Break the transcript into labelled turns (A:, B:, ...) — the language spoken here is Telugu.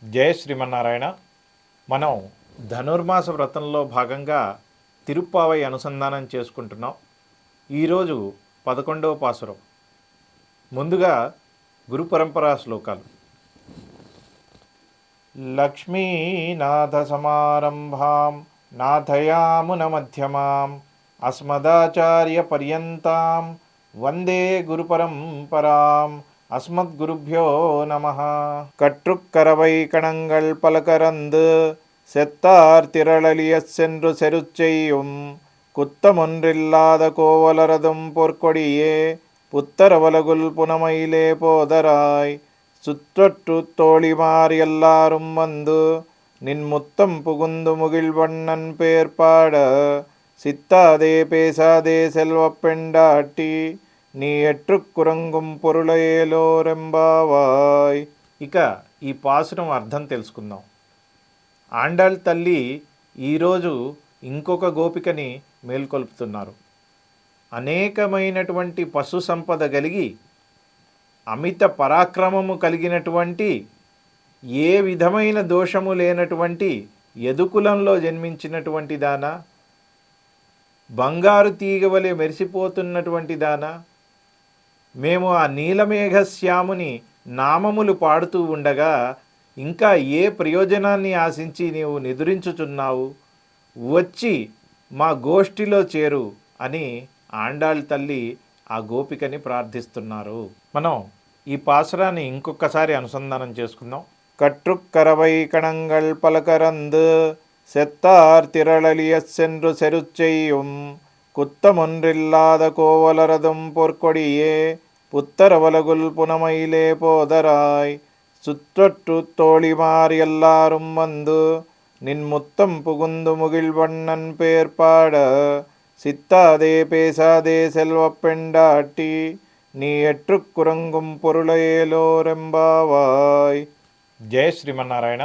A: జయ శ్రీమన్నారాయణ. మనం ధనుర్మాస వ్రతంలో భాగంగా తిరుప్పావై అనుసంధానం చేసుకుంటున్నాం. ఈరోజు 11వ పాసురం. ముందుగా గురు పరంపరా శ్లోకాలు. లక్ష్మీనాథ సమారంభాం నాథయామున మధ్యమాం అస్మదాచార్య పర్యంతాం వందే గురు పరంపరాం. அஸ்மத்குருப்யோ நமஹ. கற்றுக்கரவை கணங்கள் பலகரந்து செத்தார் திரளலியச் சென்று செருச்செய்யும் குத்தமொன்றில்லாத கோவலரதும் பொற்கொடியே புத்தரவலகுல் புனமையிலே போதராய் சுற்றற்று தோழிமார் எல்லாரும் வந்து நின் முத்தம் புகுந்து முகிழ்வண்ணன் பேர் பாட சித்தாதே பேசாதே செல்வப் பெண்டாட்டி నీ ఎట్టు కురంగుం పొరులయేలోరెంబావాయ్. ఇక ఈ పాసురం అర్థం తెలుసుకుందాం. ఆండాళ్ తల్లి ఈరోజు ఇంకొక గోపికని మేల్కొల్పుతున్నారు. అనేకమైనటువంటి పశు సంపద కలిగి అమిత పరాక్రమము కలిగినటువంటి ఏ విధమైన దోషము లేనటువంటి యదుకులంలో జన్మించినటువంటి దానా, బంగారు తీగవలె మెరిసిపోతున్నటువంటి దానా, మేము ఆ నీలమేఘశ్యాముని నామములు పాడుతూ ఉండగా ఇంకా ఏ ప్రయోజనాన్ని ఆశించి నీవు నిదురించుచున్నావు? వచ్చి మా గోష్ఠిలో చేరు అని ఆండాళ్ తల్లి ఆ గోపికని ప్రార్థిస్తున్నారు. మనం ఈ పాసురాన్ని ఇంకొకసారి అనుసంధానం చేసుకుందాం. కట్టుక్కరవై కణంగల్ పలకరందు செத்தார் திரளலியச் சென்று செருச்செய்யும் குத்தமொன்றில்லாத கோவலரதும் பொற்கொடியே புத்தரவலகுல் புனமையிலே போதராய் சுற்றற்று தோழிமார் எல்லாரும் வந்து நின் முத்தம் புகுந்து முகிழ்வண்ணன் பேர் பாட சித்தாதே பேசாதே செல்வப் பெண்டாட்டி నీ ఎట్టు కురంగుం పొరులయేలోరెంబావాయ్. జయ శ్రీమన్నారాయణ.